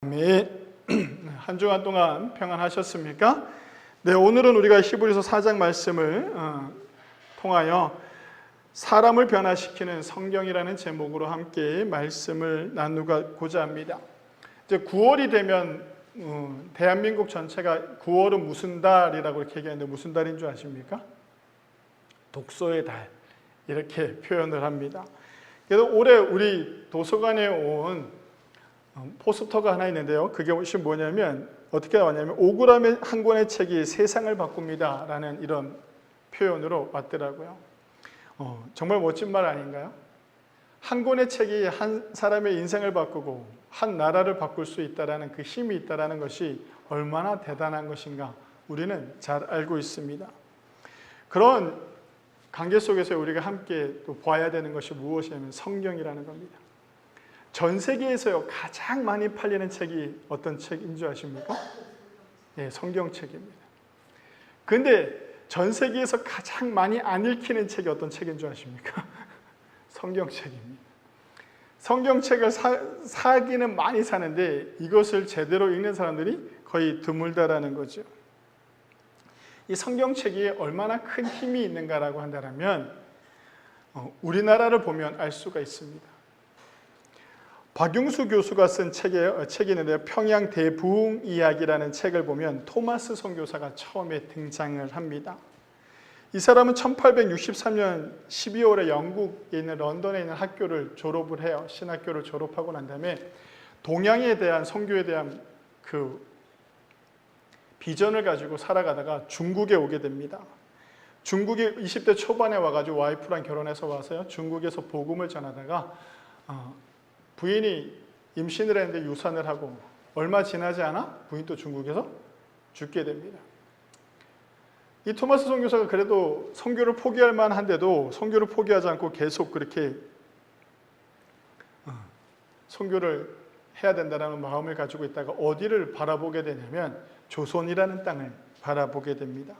한 주간 동안 평안하셨습니까? 네, 오늘은 우리가 히브리서 4장 말씀을 통하여 사람을 변화시키는 성경이라는 제목으로 함께 말씀을 나누고자 합니다. 이제 9월이 되면 대한민국 전체가 9월은 무슨 달이라고 이렇게 얘기하는데 무슨 달인 줄 아십니까? 독서의 달 이렇게 표현을 합니다. 그래서 올해 우리 도서관에 온 포스터가 하나 있는데요. 그게 혹시 뭐냐면 어떻게 나왔냐면 오그라의 한 권의 책이 세상을 바꿉니다 라는 이런 표현으로 왔더라고요. 정말 멋진 말 아닌가요? 한 권의 책이 한 사람의 인생을 바꾸고 한 나라를 바꿀 수 있다는 그 힘이 있다는 것이 얼마나 대단한 것인가 우리는 잘 알고 있습니다. 그런 관계 속에서 우리가 함께 또 봐야 되는 것이 무엇이냐면 성경이라는 겁니다. 전 세계에서요 가장 많이 팔리는 책이 어떤 책인 줄 아십니까? 네, 성경책입니다. 그런데 전 세계에서 가장 많이 안 읽히는 책이 어떤 책인 줄 아십니까? 성경책입니다. 성경책을 사기는 많이 사는데 이것을 제대로 읽는 사람들이 거의 드물다라는 거죠. 이 성경책이 얼마나 큰 힘이 있는가라고 한다면 우리나라를 보면 알 수가 있습니다. 박용수 교수가 쓴 책이 있는데요. 평양 대부흥 이야기라는 책을 보면 토마스 선교사가 처음에 등장을 합니다. 이 사람은 1863년 12월에 영국에 있는 런던에 있는 학교를 졸업을 해요. 신학교를 졸업하고 난 다음에 동양에 대한 선교에 대한 그 비전을 가지고 살아가다가 중국에 오게 됩니다. 중국에 20대 초반에 와가지고 와이프랑 결혼해서 와서요. 중국에서 복음을 전하다가 부인이 임신을 했는데 유산을 하고 얼마 지나지 않아 부인도 중국에서 죽게 됩니다. 이 토마스 선교사가 그래도 선교를 포기할 만한데도 선교를 포기하지 않고 계속 그렇게 선교를 해야 된다는 마음을 가지고 있다가 어디를 바라보게 되냐면 조선이라는 땅을 바라보게 됩니다.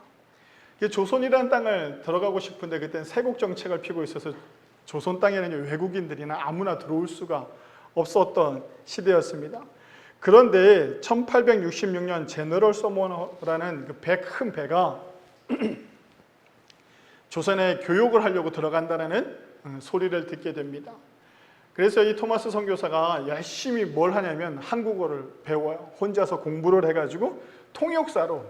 조선이라는 땅을 들어가고 싶은데 그때는 세국 정책을 피고 있어서 조선 땅에는 외국인들이나 아무나 들어올 수가 없었던 시대였습니다. 그런데 1866년 제너럴 서머너라는 그 큰 배가 조선에 교육을 하려고 들어간다는 소리를 듣게 됩니다. 그래서 이 토마스 선교사가 열심히 뭘 하냐면 한국어를 배워요. 혼자서 공부를 해가지고 통역사로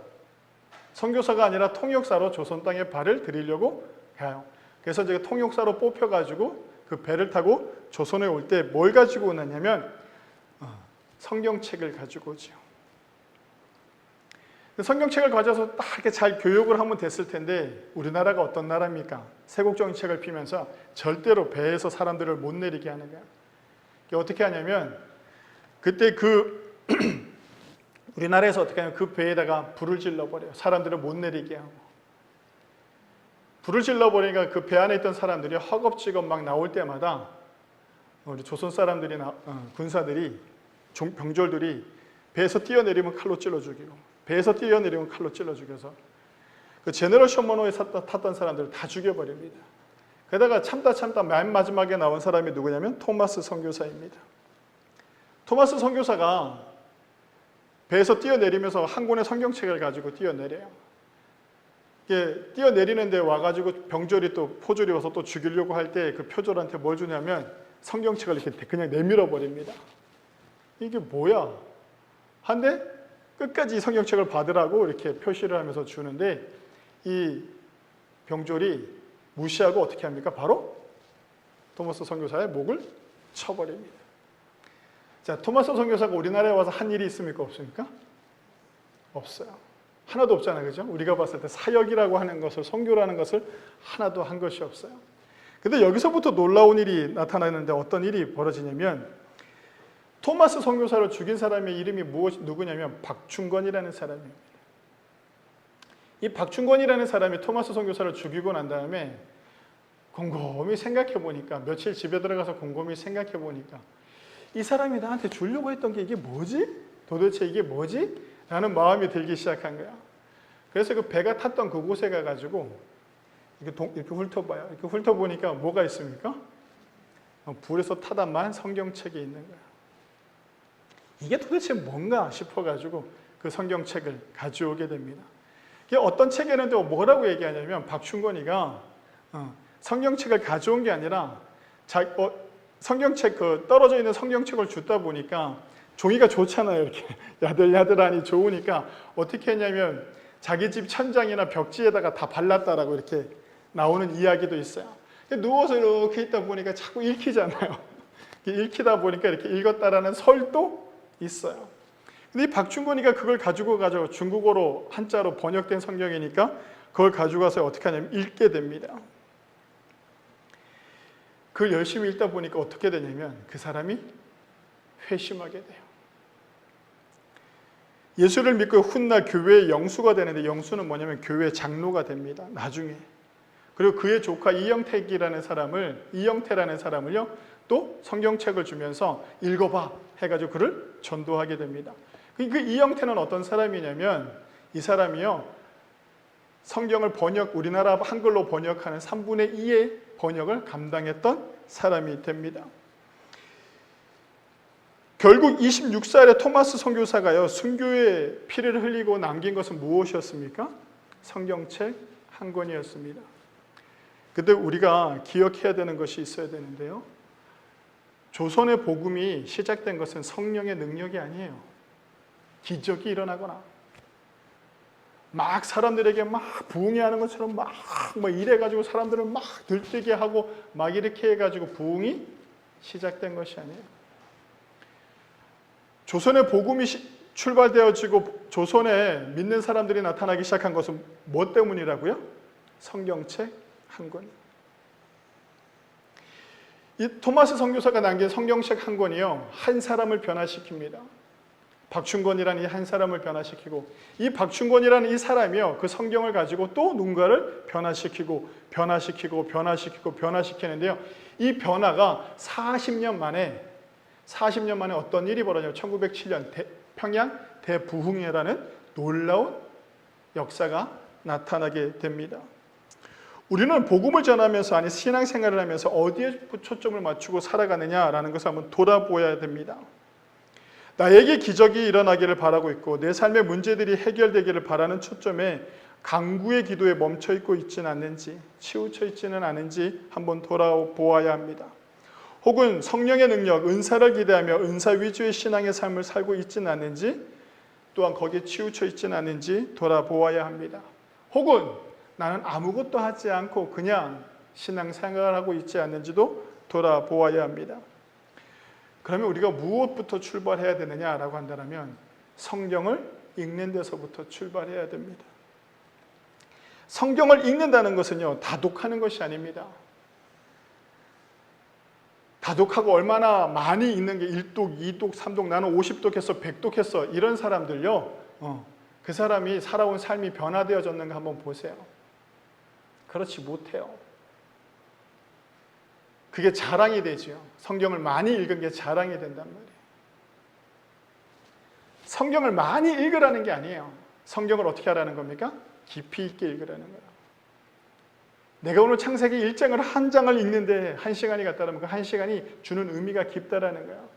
선교사가 아니라 통역사로 조선 땅에 발을 들이려고 가요. 그래서 제가 통역사로 뽑혀가지고 그 배를 타고 조선에 올 때 뭘 가지고 오느냐면 성경책을 가지고 오죠. 성경책을 가져서 딱 이렇게 잘 교육을 하면 됐을 텐데 우리나라가 어떤 나라입니까? 세국 정책을 피면서 절대로 배에서 사람들을 못 내리게 하는 거야. 어떻게 하냐면 그때 우리나라에서 어떻게 하냐면 그 배에다가 불을 질러버려요. 사람들을 못 내리게 하고. 불을 질러버리니까 그 배 안에 있던 사람들이 허겁지겁 막 나올 때마다 우리 조선 사람들이나 군사들이 병졸들이 배에서 뛰어내리면 칼로 찔러 죽이고 배에서 뛰어내리면 칼로 찔러 죽여서 그 제너럴 셔머너에 탔던 사람들을 다 죽여버립니다. 게다가 참다 맨 마지막에 나온 사람이 누구냐면 토마스 선교사입니다. 토마스 선교사가 배에서 뛰어내리면서 한 권의 성경책을 가지고 뛰어내려요. 뛰어내리는데 와가지고 병졸이 또 포졸이 와서 또 죽이려고 할 때 그 표졸한테 뭘 주냐면 성경책을 이렇게 그냥 내밀어 버립니다. 이게 뭐야? 한데 끝까지 성경책을 받으라고 이렇게 표시를 하면서 주는데 이 병졸이 무시하고 어떻게 합니까? 바로 토마스 선교사의 목을 쳐버립니다. 자, 토마스 선교사가 우리나라에 와서 한 일이 있습니까? 없습니까? 없어요. 하나도 없잖아요. 그죠? 우리가 봤을 때 사역이라고 하는 것을, 선교라는 것을 하나도 한 것이 없어요. 근데 여기서부터 놀라운 일이 나타나는데 어떤 일이 벌어지냐면 토마스 선교사를 죽인 사람의 이름이 누구냐면 박충건이라는 사람입니다. 이 박충건이라는 사람이 토마스 선교사를 죽이고 난 다음에 곰곰이 생각해 보니까 며칠 집에 들어가서 곰곰이 생각해 보니까 이 사람이 나한테 주려고 했던 게 이게 뭐지? 도대체 이게 뭐지? 라는 마음이 들기 시작한 거야. 그래서 그 배가 탔던 그곳에 가가지고 이렇게 훑어봐요. 이렇게 훑어보니까 뭐가 있습니까? 불에서 타다만 성경책이 있는 거야. 이게 도대체 뭔가 싶어가지고 그 성경책을 가져오게 됩니다. 이게 어떤 책에는 또 뭐라고 얘기하냐면 박충권이가 성경책을 가져온 게 아니라 성경책 떨어져 있는 성경책을 줬다 보니까 종이가 좋잖아요. 이렇게 야들야들하니 좋으니까 어떻게 했냐면 자기 집 천장이나 벽지에다가 다 발랐다라고 이렇게 나오는 이야기도 있어요. 누워서 이렇게 있다 보니까 자꾸 읽히잖아요. 읽히다 보니까 이렇게 읽었다라는 설도 있어요. 근데 이 박충권이가 그걸 가지고 중국어로 한자로 번역된 성경이니까 그걸 가지고 가서 어떻게 하냐면 읽게 됩니다. 그걸 열심히 읽다 보니까 어떻게 되냐면 그 사람이 회심하게 돼요. 예수를 믿고 훗날 교회의 영수가 되는데, 영수는 뭐냐면 교회 장로가 됩니다. 나중에. 그리고 그의 조카 이영태라는 사람을요 또 성경책을 주면서 읽어봐 해가지고 그를 전도하게 됩니다. 그 이영태는 어떤 사람이냐면, 이 사람이요 성경을 우리나라 한글로 번역하는 3분의 2의 번역을 감당했던 사람이 됩니다. 결국 26살의 토마스 선교사가요 순교의 피를 흘리고 남긴 것은 무엇이었습니까? 성경책 한 권이었습니다. 근데 우리가 기억해야 되는 것이 있어야 되는데요, 조선의 복음이 시작된 것은 성령의 능력이 아니에요. 기적이 일어나거나 막 사람들에게 막 부흥하는 것처럼 막 이래가지고 사람들을 막 들뜨게 하고 막 이렇게 해가지고 부흥이 시작된 것이 아니에요. 조선의 복음이 출발되어지고 조선에 믿는 사람들이 나타나기 시작한 것은 뭐 때문이라고요? 성경책 한 권. 이 토마스 선교사가 남긴 성경책 한 권이요 한 사람을 변화시킵니다. 박충권이라는 이 한 사람을 변화시키고, 이 박충권이라는 이 사람이요 그 성경을 가지고 또 누군가를 변화시키는데요, 이 변화가 40년 만에 어떤 일이 벌어져요. 1907년 평양 대부흥회라는 놀라운 역사가 나타나게 됩니다. 우리는 복음을 전하면서 신앙생활을 하면서 어디에 초점을 맞추고 살아가느냐라는 것을 한번 돌아보아야 됩니다. 나에게 기적이 일어나기를 바라고 있고 내 삶의 문제들이 해결되기를 바라는 초점에 간구의 기도에 멈춰 있지는 않는지, 치우쳐 있지는 않은지 한번 돌아보아야 합니다. 혹은 성령의 능력, 은사를 기대하며 은사 위주의 신앙의 삶을 살고 있지는 않는지, 또한 거기에 치우쳐 있지는 않는지 돌아보아야 합니다. 혹은 나는 아무것도 하지 않고 그냥 신앙생활을 하고 있지 않는지도 돌아보아야 합니다. 그러면 우리가 무엇부터 출발해야 되느냐라고 한다면 성경을 읽는 데서부터 출발해야 됩니다. 성경을 읽는다는 것은요 다독하는 것이 아닙니다. 다독하고 얼마나 많이 읽는 게 1독, 2독, 3독, 나는 50독 했어, 100독 했어, 이런 사람들요 그 사람이 살아온 삶이 변화되어졌는가 한번 보세요. 그렇지 못해요. 그게 자랑이 되죠. 성경을 많이 읽은 게 자랑이 된단 말이에요. 성경을 많이 읽으라는 게 아니에요. 성경을 어떻게 하라는 겁니까? 깊이 있게 읽으라는 거예요. 내가 오늘 창세기 1장을 한 장을 읽는데 1시간이 갔다면 그 1시간이 주는 의미가 깊다라는 거예요.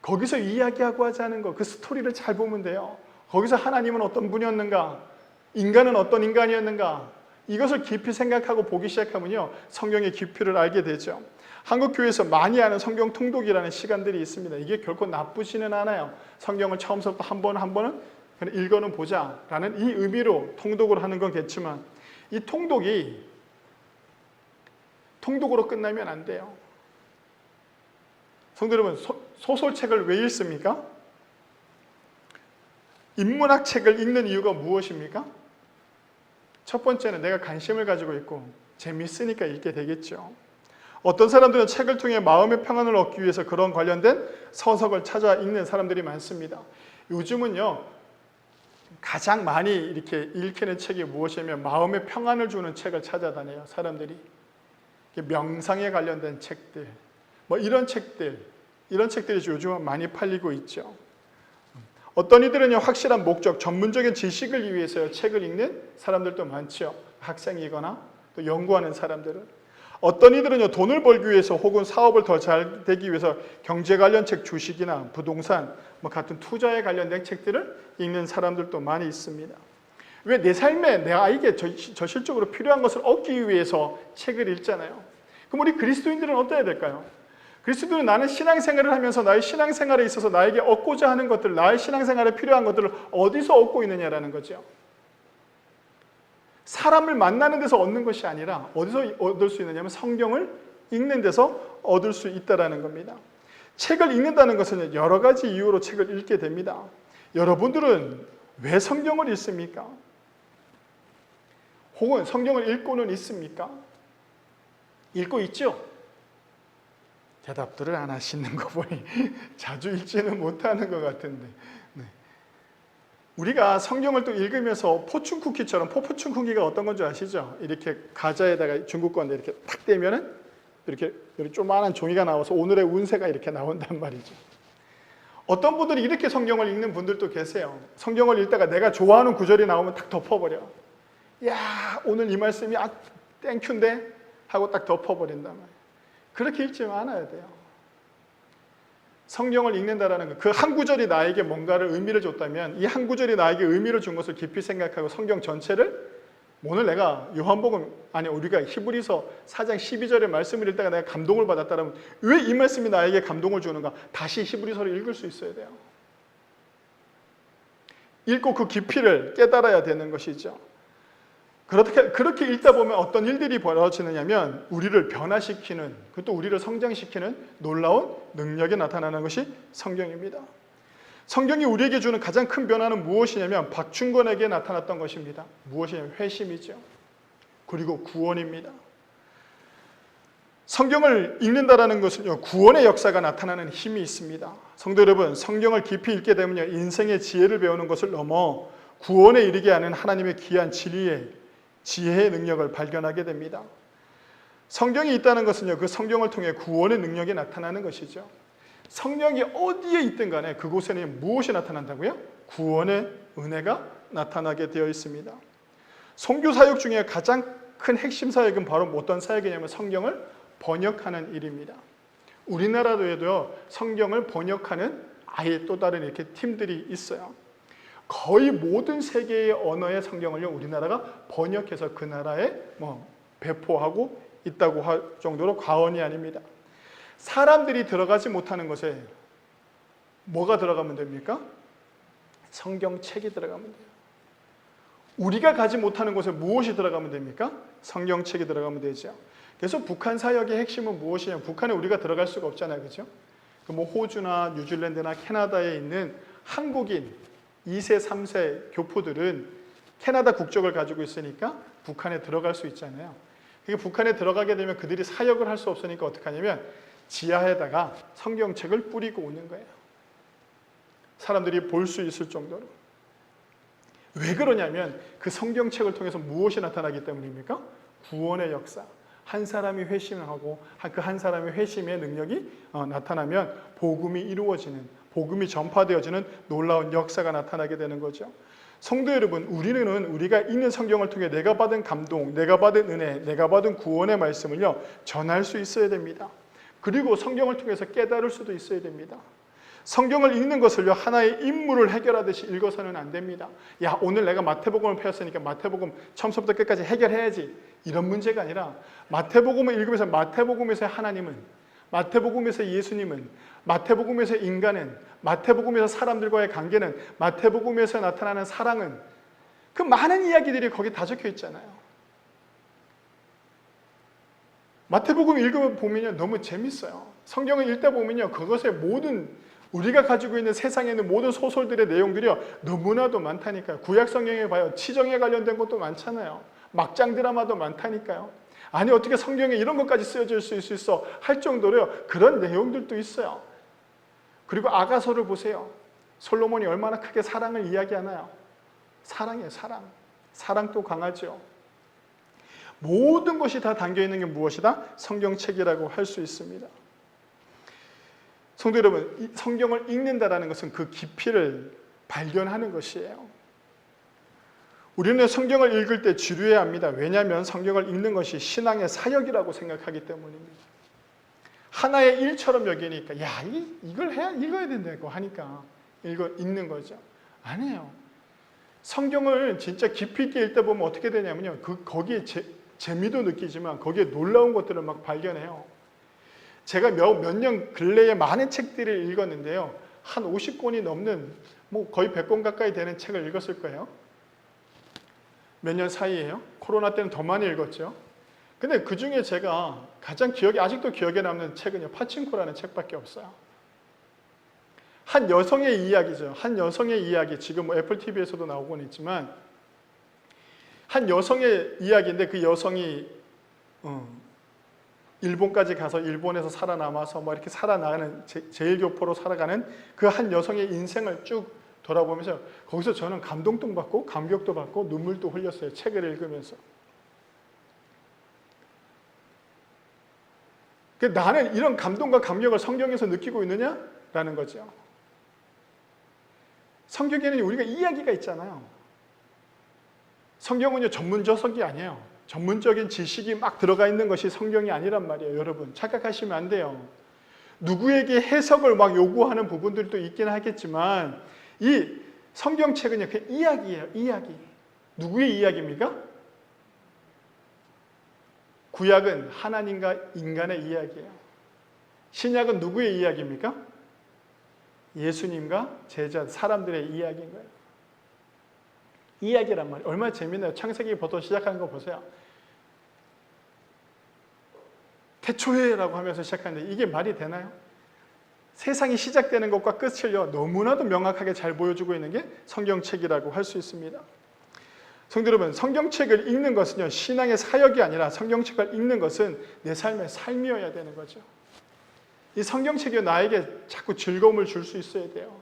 거기서 이야기하고 하자는 거, 그 스토리를 잘 보면 돼요. 거기서 하나님은 어떤 분이었는가, 인간은 어떤 인간이었는가, 이것을 깊이 생각하고 보기 시작하면요 성경의 깊이를 알게 되죠. 한국교회에서 많이 하는 성경 통독이라는 시간들이 있습니다. 이게 결코 나쁘지는 않아요. 성경을 처음부터 한 번은 읽어는 보자라는 이 의미로 통독을 하는 건겠지만, 이 통독으로 끝나면 안 돼요. 성도 여러분, 소설책을 왜 읽습니까? 인문학 책을 읽는 이유가 무엇입니까? 첫 번째는 내가 관심을 가지고 있고 재미있으니까 읽게 되겠죠. 어떤 사람들은 책을 통해 마음의 평안을 얻기 위해서 그런 관련된 서적을 찾아 읽는 사람들이 많습니다. 요즘은요 가장 많이 이렇게 읽히는 책이 무엇이냐면 마음의 평안을 주는 책을 찾아다녀요. 사람들이 명상에 관련된 책들, 이런 책들이 요즘 많이 팔리고 있죠. 어떤 이들은요 확실한 목적, 전문적인 지식을 위해서 책을 읽는 사람들도 많죠. 학생이거나 또 연구하는 사람들은. 어떤 이들은요, 돈을 벌기 위해서 혹은 사업을 더 잘 되기 위해서 경제 관련 책, 주식이나 부동산, 같은 투자에 관련된 책들을 읽는 사람들도 많이 있습니다. 왜? 내 삶에 나에게 저실적으로 필요한 것을 얻기 위해서 책을 읽잖아요. 그럼 우리 그리스도인들은 어때야 될까요? 그리스도인은 나는 신앙생활을 하면서 나의 신앙생활에 있어서 나에게 얻고자 하는 것들, 나의 신앙생활에 필요한 것들을 어디서 얻고 있느냐라는 거죠. 사람을 만나는 데서 얻는 것이 아니라 어디서 얻을 수 있느냐면 성경을 읽는 데서 얻을 수 있다는 겁니다. 책을 읽는다는 것은 여러 가지 이유로 책을 읽게 됩니다. 여러분들은 왜 성경을 읽습니까? 혹은 성경을 읽고는 있습니까? 읽고 있죠? 대답들을 안 하시는 거 보니 자주 읽지는 못하는 것 같은데, 네. 우리가 성경을 또 읽으면서 포춘 쿠키처럼, 포춘 쿠키가 어떤 건지 아시죠? 이렇게 과자에다가 중국 건데 이렇게 탁 대면은 이렇게 조그마한 종이가 나와서 오늘의 운세가 이렇게 나온단 말이죠. 어떤 분들이 이렇게 성경을 읽는 분들도 계세요. 성경을 읽다가 내가 좋아하는 구절이 나오면 딱 덮어버려. 야, 오늘 이 말씀이 땡큐인데 하고 딱 덮어버린단 말이에요. 그렇게 읽지 않아야 돼요. 성경을 읽는다라는 것, 그 한 구절이 나에게 뭔가를 의미를 줬다면 이 한 구절이 나에게 의미를 준 것을 깊이 생각하고 성경 전체를, 오늘 내가 요한복음, 우리가 히브리서 4장 12절의 말씀을 읽다가 내가 감동을 받았다면 왜 이 말씀이 나에게 감동을 주는가? 다시 히브리서를 읽을 수 있어야 돼요. 읽고 그 깊이를 깨달아야 되는 것이죠. 그렇게 읽다 보면 어떤 일들이 벌어지느냐면 우리를 변화시키는, 그것도 우리를 성장시키는 놀라운 능력이 나타나는 것이 성경입니다. 성경이 우리에게 주는 가장 큰 변화는 무엇이냐면 박충권에게 나타났던 것입니다. 무엇이냐면 회심이죠. 그리고 구원입니다. 성경을 읽는다라는 것은요, 구원의 역사가 나타나는 힘이 있습니다. 성도 여러분, 성경을 깊이 읽게 되면요, 인생의 지혜를 배우는 것을 넘어 구원에 이르게 하는 하나님의 귀한 지혜의 능력을 발견하게 됩니다. 성경이 있다는 것은요, 그 성경을 통해 구원의 능력이 나타나는 것이죠. 성경이 어디에 있든 간에 그곳에는 무엇이 나타난다고요? 구원의 은혜가 나타나게 되어 있습니다. 선교 사역 중에 가장 큰 핵심 사역은 바로 어떤 사역이냐면 성경을 번역하는 일입니다. 우리나라에도 성경을 번역하는 아예 또 다른 이렇게 팀들이 있어요. 거의 모든 세계의 언어의 성경을요, 우리나라가 번역해서 그 나라에 배포하고 있다고 할 정도로 과언이 아닙니다. 사람들이 들어가지 못하는 것에 뭐가 들어가면 됩니까? 성경책이 들어가면 돼요. 우리가 가지 못하는 곳에 무엇이 들어가면 됩니까? 성경책이 들어가면 되죠. 그래서 북한 사역의 핵심은 무엇이냐면, 북한에 우리가 들어갈 수가 없잖아요, 그렇죠? 호주나 뉴질랜드나 캐나다에 있는 한국인 2세, 3세 교포들은 캐나다 국적을 가지고 있으니까 북한에 들어갈 수 있잖아요. 북한에 들어가게 되면 그들이 사역을 할 수 없으니까 어떻게 하냐면 지하에다가 성경책을 뿌리고 오는 거예요. 사람들이 볼 수 있을 정도로. 왜 그러냐면 그 성경책을 통해서 무엇이 나타나기 때문입니까? 구원의 역사. 한 사람이 회심하고 그 한 사람의 회심의 능력이 나타나면 복음이 이루어지는, 복음이 전파되어지는 놀라운 역사가 나타나게 되는 거죠. 성도 여러분, 우리가 읽는 성경을 통해 내가 받은 감동, 내가 받은 은혜, 내가 받은 구원의 말씀을요, 전할 수 있어야 됩니다. 그리고 성경을 통해서 깨달을 수도 있어야 됩니다. 성경을 읽는 것을요, 하나의 임무를 해결하듯이 읽어서는 안 됩니다. 야, 오늘 내가 마태복음을 펴었으니까 마태복음 처음부터 끝까지 해결해야지, 이런 문제가 아니라 마태복음을 읽으면서 마태복음에서의 하나님은, 마태복음에서의 예수님은, 마태복음에서의 인간은, 마태복음에서 사람들과의 관계는, 마태복음에서 나타나는 사랑은, 그 많은 이야기들이 거기 다 적혀 있잖아요. 마태복음 읽어보면요, 너무 재밌어요. 성경을 읽다 보면요, 그것의 모든, 우리가 가지고 있는 세상에 있는 모든 소설들의 내용들이요, 너무나도 많다니까요. 구약 성경에 봐요, 치정에 관련된 것도 많잖아요. 막장 드라마도 많다니까요. 아니, 어떻게 성경에 이런 것까지 쓰여질 수 있어 할 정도로요, 그런 내용들도 있어요. 그리고 아가서를 보세요. 솔로몬이 얼마나 크게 사랑을 이야기하나요? 사랑이에요, 사랑. 사랑도 강하죠. 모든 것이 다 담겨있는 게 무엇이다? 성경책이라고 할 수 있습니다. 성도 여러분, 이 성경을 읽는다라는 것은 그 깊이를 발견하는 것이에요. 우리는 성경을 읽을 때 주의해야 합니다. 왜냐하면 성경을 읽는 것이 신앙의 사역이라고 생각하기 때문입니다. 하나의 일처럼 여기니까 야, 이걸 읽어야 된다고 하니까 읽는 거죠. 아니에요. 성경을 진짜 깊이 있게 읽다 보면 어떻게 되냐면요. 거기에 재미도 느끼지만 거기에 놀라운 것들을 막 발견해요. 제가 몇 년 근래에 많은 책들을 읽었는데요. 한 50권이 넘는 거의 100권 가까이 되는 책을 읽었을 거예요. 몇 년 사이에요. 코로나 때는 더 많이 읽었죠. 근데 그 중에 제가 가장 아직도 기억에 남는 책은요, 파친코라는 책밖에 없어요. 한 여성의 이야기죠. 한 여성의 이야기. 지금 애플 TV에서도 나오곤 있지만 한 여성의 이야기인데 그 여성이 일본까지 가서 일본에서 살아남아서 이렇게 살아나가는 제일교포로 살아가는 그 한 여성의 인생을 쭉 돌아보면서 거기서 저는 감동도 받고 감격도 받고 눈물도 흘렸어요. 책을 읽으면서. 나는 이런 감동과 감격을 성경에서 느끼고 있느냐라는 거죠. 성경에는 우리가 이야기가 있잖아요. 성경은요, 전문저석이 아니에요. 전문적인 지식이 막 들어가 있는 것이 성경이 아니란 말이에요. 여러분 착각하시면 안 돼요. 누구에게 해석을 막 요구하는 부분들도 있긴 하겠지만 이 성경책은요, 그냥 이야기예요. 이야기. 누구의 이야기입니까? 구약은 하나님과 인간의 이야기예요. 신약은 누구의 이야기입니까? 예수님과 제자, 사람들의 이야기인 거예요. 이야기란 말이에요. 얼마나 재밌나요? 창세기부터 시작하는 거 보세요. 태초에라고 하면서 시작하는데 이게 말이 되나요? 세상이 시작되는 것과 끝을요, 너무나도 명확하게 잘 보여주고 있는 게 성경책이라고 할 수 있습니다. 성도 여러분, 성경책을 읽는 것은요, 신앙의 사역이 아니라 성경책을 읽는 것은 내 삶의 삶이어야 되는 거죠. 이 성경책이 나에게 자꾸 즐거움을 줄 수 있어야 돼요.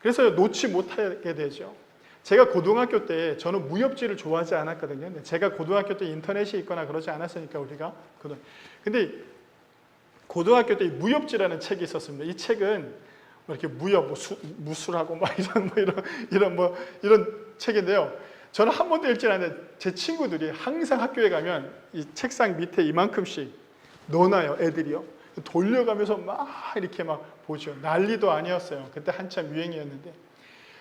그래서 놓지 못하게 되죠. 제가 고등학교 때 저는 무협지를 좋아하지 않았거든요. 제가 고등학교 때 인터넷이 있거나 그러지 않았으니까 우리가. 근데 고등학교 때 무협지라는 책이 있었습니다. 이 책은 이렇게 무협, 무술하고 이런 책인데요. 저는 한 번도 읽지 않았는데 제 친구들이 항상 학교에 가면 이 책상 밑에 이만큼씩 넣어놔요, 애들이요. 돌려가면서 막 이렇게 막 보죠. 난리도 아니었어요. 그때 한참 유행이었는데.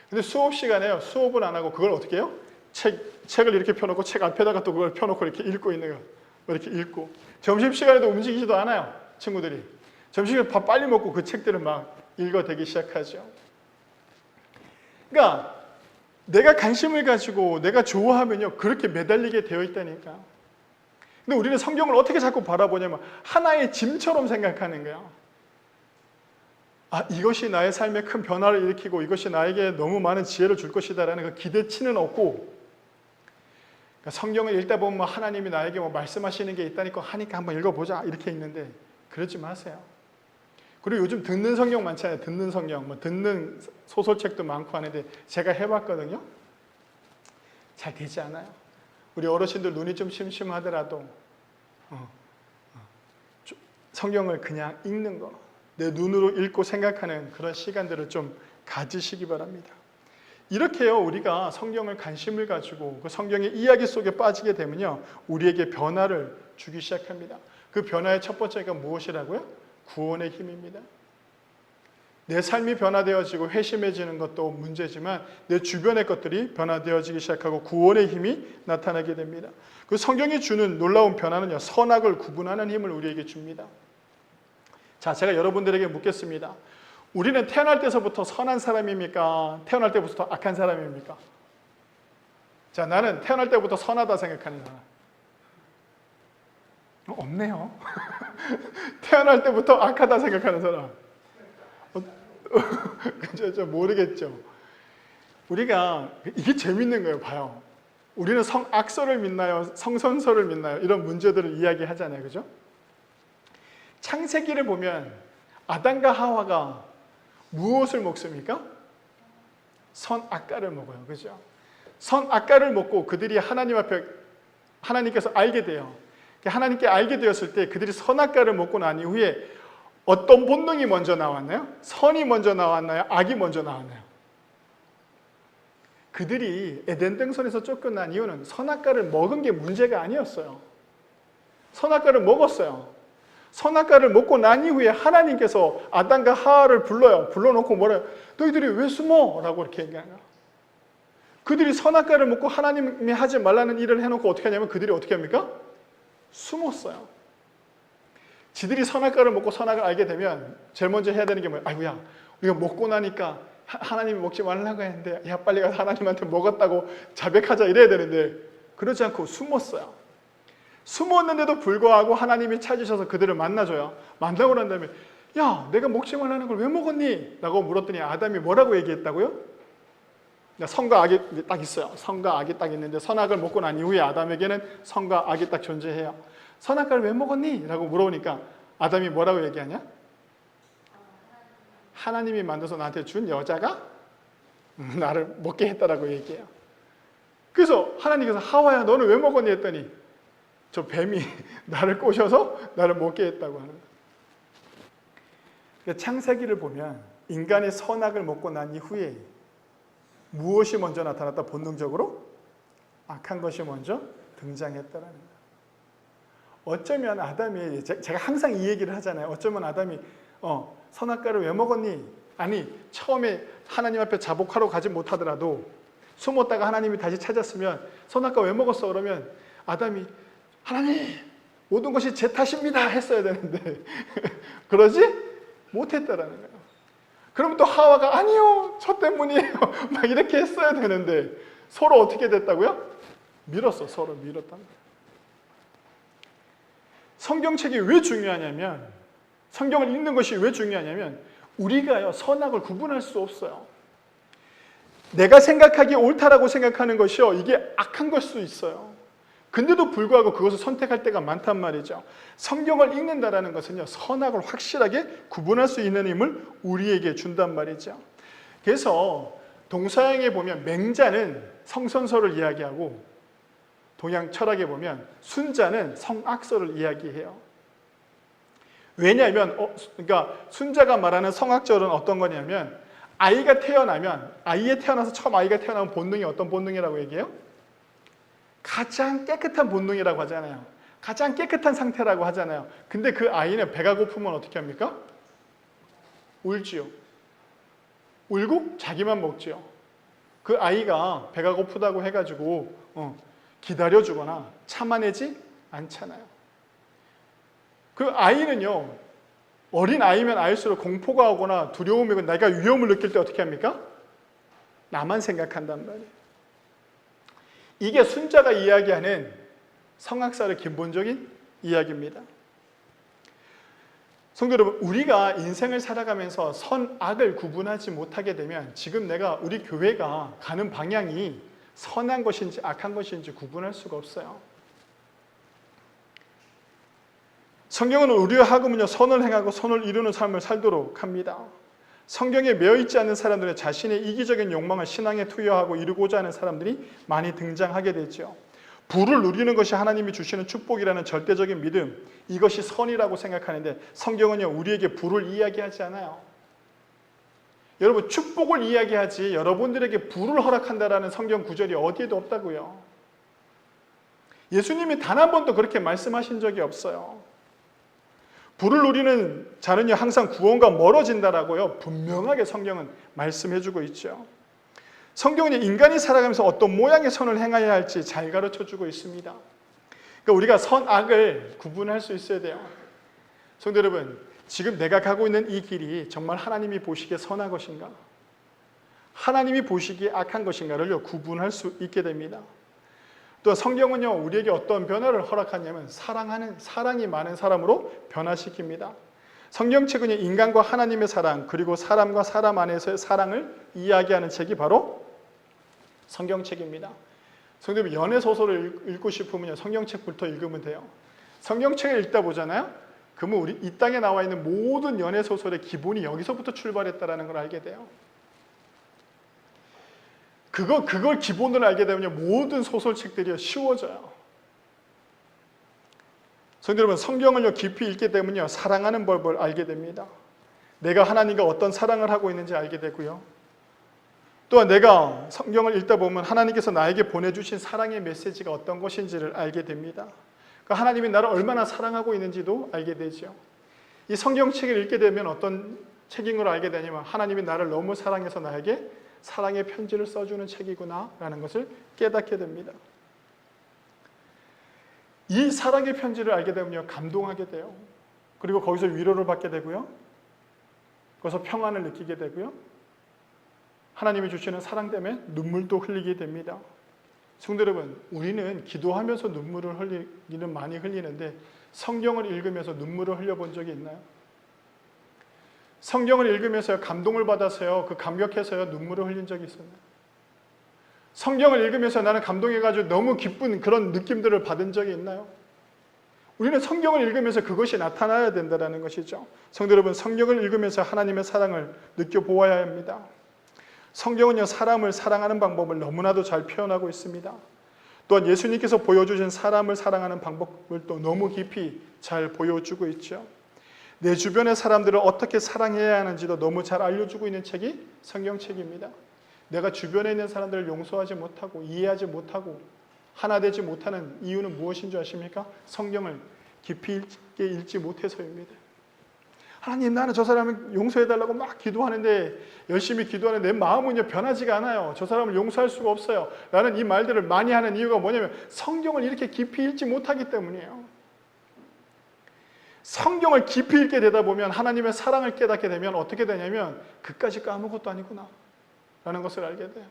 근데 수업 시간에요. 수업은 안 하고 그걸 어떻게 해요? 책을 이렇게 펴놓고 책 앞에다가 또 그걸 펴놓고 이렇게 읽고 있는 거예요. 이렇게 읽고. 점심시간에도 움직이지도 않아요. 친구들이. 점심시간에 밥 빨리 먹고 그 책들을 막 읽어대기 시작하죠. 그러니까 내가 관심을 가지고 내가 좋아하면요, 그렇게 매달리게 되어 있다니까. 근데 우리는 성경을 어떻게 자꾸 바라보냐면 하나의 짐처럼 생각하는 거예요. 이것이 나의 삶에 큰 변화를 일으키고 이것이 나에게 너무 많은 지혜를 줄 것이다라는 그 기대치는 없고, 그러니까 성경을 읽다 보면 하나님이 나에게 말씀하시는 게 있다니까 하니까 한번 읽어보자 이렇게 있는데 그러지 마세요. 그리고 요즘 듣는 성경 많잖아요. 듣는 성경, 듣는 소설책도 많고 하는데 제가 해봤거든요. 잘 되지 않아요. 우리 어르신들 눈이 좀 심심하더라도 성경을 그냥 읽는 거, 내 눈으로 읽고 생각하는 그런 시간들을 좀 가지시기 바랍니다. 이렇게요, 우리가 성경을 관심을 가지고 그 성경의 이야기 속에 빠지게 되면요, 우리에게 변화를 주기 시작합니다. 그 변화의 첫 번째가 무엇이라고요? 구원의 힘입니다. 내 삶이 변화되어지고 회심해지는 것도 문제지만 내 주변의 것들이 변화되어지기 시작하고 구원의 힘이 나타나게 됩니다. 그 성경이 주는 놀라운 변화는요, 선악을 구분하는 힘을 우리에게 줍니다. 자, 제가 여러분들에게 묻겠습니다. 우리는 태어날 때서부터 선한 사람입니까? 태어날 때부터 악한 사람입니까? 자, 나는 태어날 때부터 선하다 생각하는 사람. 없네요. 태어날 때부터 악하다 생각하는 사람. 저 모르겠죠. 우리가 이게 재밌는 거예요. 봐요. 우리는 성악설을 믿나요? 성선설을 믿나요? 이런 문제들을 이야기하잖아요. 그죠? 창세기를 보면 아담과 하와가 무엇을 먹습니까? 선악과를 먹어요. 그죠? 선악과를 먹고 그들이 하나님 앞에 하나님께서 알게 돼요. 하나님께 알게 되었을 때 그들이 선악과를 먹고 난 이후에 어떤 본능이 먼저 나왔나요? 선이 먼저 나왔나요? 악이 먼저 나왔나요? 그들이 에덴 동산에서 쫓겨난 이유는 선악과를 먹은 게 문제가 아니었어요. 선악과를 먹었어요. 선악과를 먹고 난 이후에 하나님께서 아담과 하와를 불러요. 불러놓고 뭐래요? 너희들이 왜 숨어? 라고 이렇게 얘기하냐. 그들이 선악과를 먹고 하나님이 하지 말라는 일을 해놓고 어떻게 하냐면 그들이 어떻게 합니까? 숨었어요. 지들이 선악과를 먹고 선악을 알게 되면 제일 먼저 해야 되는 게 뭐예요? 아이고야, 우리가 먹고 나니까 하나님이 먹지 말라고 했는데 야 빨리 가서 하나님한테 먹었다고 자백하자 이래야 되는데 그러지 않고 숨었어요. 숨었는데도 불구하고 하나님이 찾으셔서 그들을 만나줘요. 만나고 난 다음에 야 내가 먹지 말라는 걸 왜 먹었니? 라고 물었더니 아담이 뭐라고 얘기했다고요? 선과 악이 딱 있어요. 선과 악이 딱 있는데 선악을 먹고 난 이후에 아담에게는 선과 악이 딱 존재해요. 선악과를 왜 먹었니? 라고 물어보니까 아담이 뭐라고 얘기하냐? 하나님이 만들어서 나한테 준 여자가 나를 먹게 했다라고 얘기해요. 그래서 하나님께서 하와야 너는 왜 먹었니? 했더니 저 뱀이 나를 꼬셔서 나를 먹게 했다고 하는 거예요. 창세기를 보면 인간이 선악을 먹고 난 이후에 무엇이 먼저 나타났다? 본능적으로 악한 것이 먼저 등장했다라는 거예요. 어쩌면 아담이, 제가 항상 이 얘기를 하잖아요. 어쩌면 아담이 선악과를 왜 먹었니? 아니 처음에 하나님 앞에 자복하러 가지 못하더라도 숨었다가 하나님이 다시 찾았으면 선악과 왜 먹었어? 그러면 아담이 하나님 모든 것이 제 탓입니다 했어야 되는데 그러지 못했다라는 거예요. 그러면 또 하와가 아니요 저 때문이에요 막 이렇게 했어야 되는데 서로 어떻게 됐다고요? 서로 밀었다는 거예요. 성경책이 왜 중요하냐면 성경을 읽는 것이 왜 중요하냐면 우리가요 선악을 구분할 수 없어요. 내가 생각하기에 옳다라고 생각하는 것이요 이게 악한 걸 수 있어요. 근데도 불구하고 그것을 선택할 때가 많단 말이죠. 성경을 읽는다라는 것은요 선악을 확실하게 구분할 수 있는 힘을 우리에게 준단 말이죠. 그래서 동서양에 보면 맹자는 성선설을 이야기하고 동양 철학에 보면 순자는 성악설을 이야기해요. 왜냐하면 그러니까 순자가 말하는 성악설은 어떤 거냐면 아이가 태어나면 아이에 태어나서 처음 아이가 태어나면 본능이 어떤 본능이라고 얘기해요? 가장 깨끗한 본능이라고 하잖아요. 가장 깨끗한 상태라고 하잖아요. 근데 그 아이는 배가 고프면 어떻게 합니까? 울지요. 울고 자기만 먹지요. 그 아이가 배가 고프다고 해가지고 기다려주거나 참아내지 않잖아요. 그 아이는요 어린 아이면 아일수록 공포가 오거나 두려움이 오거나 내가 위험을 느낄 때 어떻게 합니까? 나만 생각한단 말이에요. 이게 순자가 이야기하는 성악설의 기본적인 이야기입니다. 성도 여러분, 우리가 인생을 살아가면서 선악을 구분하지 못하게 되면 지금 우리 교회가 가는 방향이 선한 것인지 악한 것인지 구분할 수가 없어요. 성경은 우리와 하금은요 선을 행하고 선을 이루는 삶을 살도록 합니다. 성경에 매여있지 않는 사람들은 자신의 이기적인 욕망을 신앙에 투여하고 이루고자 하는 사람들이 많이 등장하게 되죠. 부를 누리는 것이 하나님이 주시는 축복이라는 절대적인 믿음, 이것이 선이라고 생각하는데 성경은요 우리에게 부를 이야기하지 않아요. 여러분 축복을 이야기하지 여러분들에게 부를 허락한다라는 성경 구절이 어디에도 없다고요. 예수님이 단 한 번도 그렇게 말씀하신 적이 없어요. 부를 누리는 자는요 항상 구원과 멀어진다라고요 분명하게 성경은 말씀해주고 있죠. 성경은 인간이 살아가면서 어떤 모양의 선을 행해야 할지 잘 가르쳐주고 있습니다. 그러니까 우리가 선악을 구분할 수 있어야 돼요. 성도 여러분, 지금 내가 가고 있는 이 길이 정말 하나님이 보시기에 선한 것인가, 하나님이 보시기에 악한 것인가를 구분할 수 있게 됩니다. 또 성경은요 우리에게 어떤 변화를 허락하냐면 사랑이 많은 사람으로 변화시킵니다. 성경책은 인간과 하나님의 사랑 그리고 사람과 사람 안에서의 사랑을 이야기하는 책이 바로 성경책입니다. 성도 여러분, 연애 소설을 읽고 싶으면 성경책부터 읽으면 돼요. 성경책을 읽다 보잖아요. 그러면 우리 이 땅에 나와 있는 모든 연애 소설의 기본이 여기서부터 출발했다라는 걸 알게 돼요. 그걸 기본으로 알게 되면 모든 소설책들이 쉬워져요. 성도 여러분, 성경을 깊이 읽게 되면요 사랑하는 법을 알게 됩니다. 내가 하나님과 어떤 사랑을 하고 있는지 알게 되고요. 또한 내가 성경을 읽다 보면 하나님께서 나에게 보내주신 사랑의 메시지가 어떤 것인지를 알게 됩니다. 그러니까 하나님이 나를 얼마나 사랑하고 있는지도 알게 되죠. 이 성경책을 읽게 되면 어떤 책인 걸 알게 되냐면 하나님이 나를 너무 사랑해서 나에게 사랑의 편지를 써주는 책이구나 라는 것을 깨닫게 됩니다. 이 사랑의 편지를 알게 되면 감동하게 돼요. 그리고 거기서 위로를 받게 되고요. 거기서 평안을 느끼게 되고요. 하나님이 주시는 사랑 때문에 눈물도 흘리게 됩니다. 성도 여러분, 우리는 기도하면서 눈물을 흘리기는 많이 흘리는데 성경을 읽으면서 눈물을 흘려본 적이 있나요? 성경을 읽으면서 감동을 받아서요, 그 감격해서요, 눈물을 흘린 적이 있었나요? 성경을 읽으면서 나는 감동해가지고 너무 기쁜 그런 느낌들을 받은 적이 있나요? 우리는 성경을 읽으면서 그것이 나타나야 된다는 것이죠. 성도 여러분, 성경을 읽으면서 하나님의 사랑을 느껴보아야 합니다. 성경은요, 사람을 사랑하는 방법을 너무나도 잘 표현하고 있습니다. 또한 예수님께서 보여주신 사람을 사랑하는 방법을 또 너무 깊이 잘 보여주고 있죠. 내 주변의 사람들을 어떻게 사랑해야 하는지도 너무 잘 알려주고 있는 책이 성경책입니다. 내가 주변에 있는 사람들을 용서하지 못하고 이해하지 못하고 하나 되지 못하는 이유는 무엇인 줄 아십니까? 성경을 깊이 있게 읽지 못해서입니다. 하나님, 나는 저 사람을 용서해달라고 막 기도하는데 열심히 기도하는데 내 마음은 변하지가 않아요. 저 사람을 용서할 수가 없어요. 라는 이 말들을 많이 하는 이유가 뭐냐면 성경을 이렇게 깊이 읽지 못하기 때문이에요. 성경을 깊이 읽게 되다 보면 하나님의 사랑을 깨닫게 되면 어떻게 되냐면 그까짓 거 아무것도 아니구나 라는 것을 알게 돼요.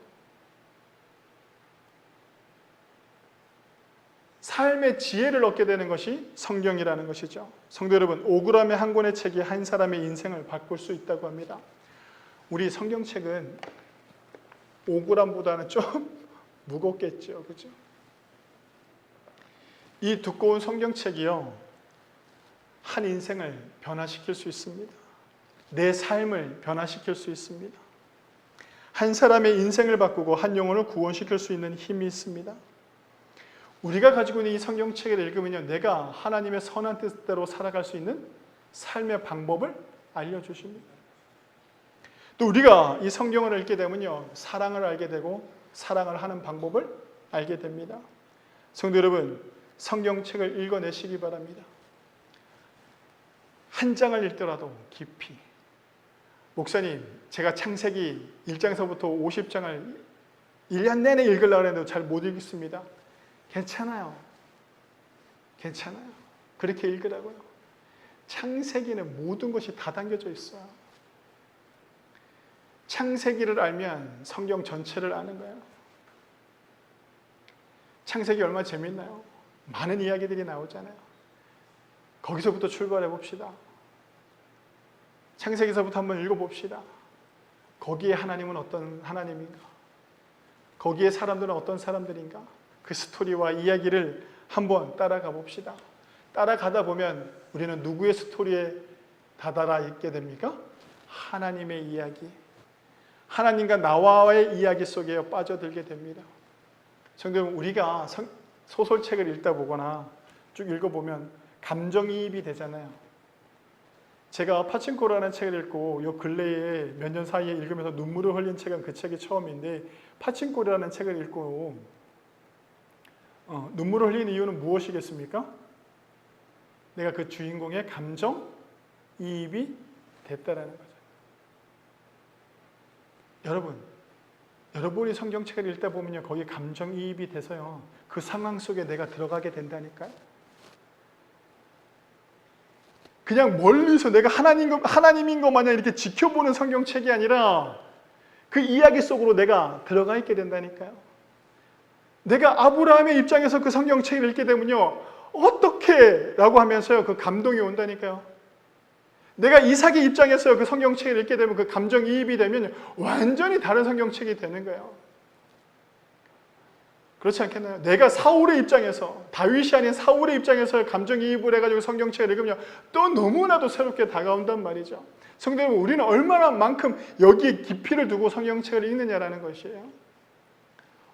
삶의 지혜를 얻게 되는 것이 성경이라는 것이죠. 성도 여러분, 5g의 한 권의 책이 한 사람의 인생을 바꿀 수 있다고 합니다. 우리 성경책은 5g보다는 좀 무겁겠죠. 그죠? 이 두꺼운 성경책이요, 한 인생을 변화시킬 수 있습니다. 내 삶을 변화시킬 수 있습니다. 한 사람의 인생을 바꾸고 한 영혼을 구원시킬 수 있는 힘이 있습니다. 우리가 가지고 있는 이 성경책을 읽으면요, 내가 하나님의 선한 뜻대로 살아갈 수 있는 삶의 방법을 알려주십니다. 또 우리가 이 성경을 읽게 되면요, 사랑을 알게 되고 사랑을 하는 방법을 알게 됩니다. 성도 여러분, 성경책을 읽어내시기 바랍니다. 한 장을 읽더라도 깊이. 목사님, 제가 창세기 1장서부터 50장을 1년 내내 읽으려고 했는데 잘 못 읽습니다. 괜찮아요. 괜찮아요. 그렇게 읽으라고요. 창세기는 모든 것이 다 담겨져 있어요. 창세기를 알면 성경 전체를 아는 거예요. 창세기 얼마나 재밌나요? 많은 이야기들이 나오잖아요. 거기서부터 출발해 봅시다. 창세기서부터 한번 읽어봅시다. 거기에 하나님은 어떤 하나님인가? 거기에 사람들은 어떤 사람들인가? 그 스토리와 이야기를 한번 따라가 봅시다. 따라가다 보면 우리는 누구의 스토리에 다다라 있게 됩니까? 하나님의 이야기. 하나님과 나와의 이야기 속에 빠져들게 됩니다. 성도 여러분, 우리가 소설책을 읽다 보거나 쭉 읽어보면 감정이입이 되잖아요. 제가 파친코라는 책을 읽고 요 근래에 몇 년 사이에 읽으면서 눈물을 흘린 책은 그 책이 처음인데, 파친코라는 책을 읽고 눈물을 흘린 이유는 무엇이겠습니까? 내가 그 주인공의 감정이입이 됐다라는 거죠. 여러분이 성경책을 읽다 보면요, 거기 감정이입이 돼서요, 그 상황 속에 내가 들어가게 된다니까요. 그냥 멀리서 내가 하나님인 것 마냥 이렇게 지켜보는 성경책이 아니라 그 이야기 속으로 내가 들어가 있게 된다니까요. 내가 아브라함의 입장에서 그 성경책을 읽게 되면요, 어떻게? 라고 하면서요, 그 감동이 온다니까요. 내가 이삭의 입장에서 그 성경책을 읽게 되면 그 감정이입이 되면 완전히 다른 성경책이 되는 거예요. 그렇지 않겠나요? 내가 사울의 입장에서, 다윗이 아닌 사울의 입장에서 감정이입을 해가지고 성경책을 읽으면 또 너무나도 새롭게 다가온단 말이죠. 성도 여러분, 우리는 얼마나 만큼 여기에 깊이를 두고 성경책을 읽느냐라는 것이에요.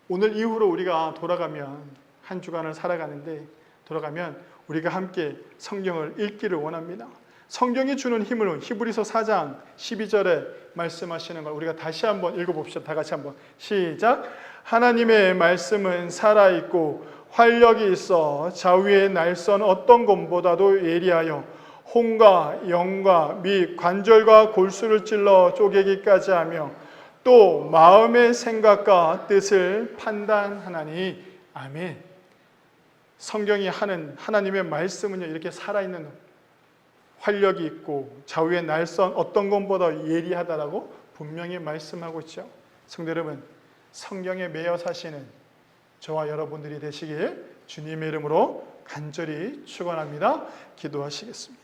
오늘 이후로 우리가 돌아가면, 한 주간을 살아가는데 돌아가면 우리가 함께 성경을 읽기를 원합니다. 성경이 주는 힘을 히브리서 4장 12절에 말씀하시는 걸 우리가 다시 한번 읽어봅시다. 다 같이 한번 시작. 하나님의 말씀은 살아있고 활력이 있어 좌우의 날선 어떤 검보다도 예리하여 혼과 영과 및 관절과 골수를 찔러 쪼개기까지 하며 또 마음의 생각과 뜻을 판단하나니. 아멘. 성경이 하는 하나님의 말씀은요, 이렇게 살아있는 활력이 있고 좌우의 날선 어떤 것보다 예리하다라고 분명히 말씀하고 있죠. 성도 여러분, 성경에 매여 사시는 저와 여러분들이 되시길 주님의 이름으로 간절히 축원합니다. 기도하시겠습니다.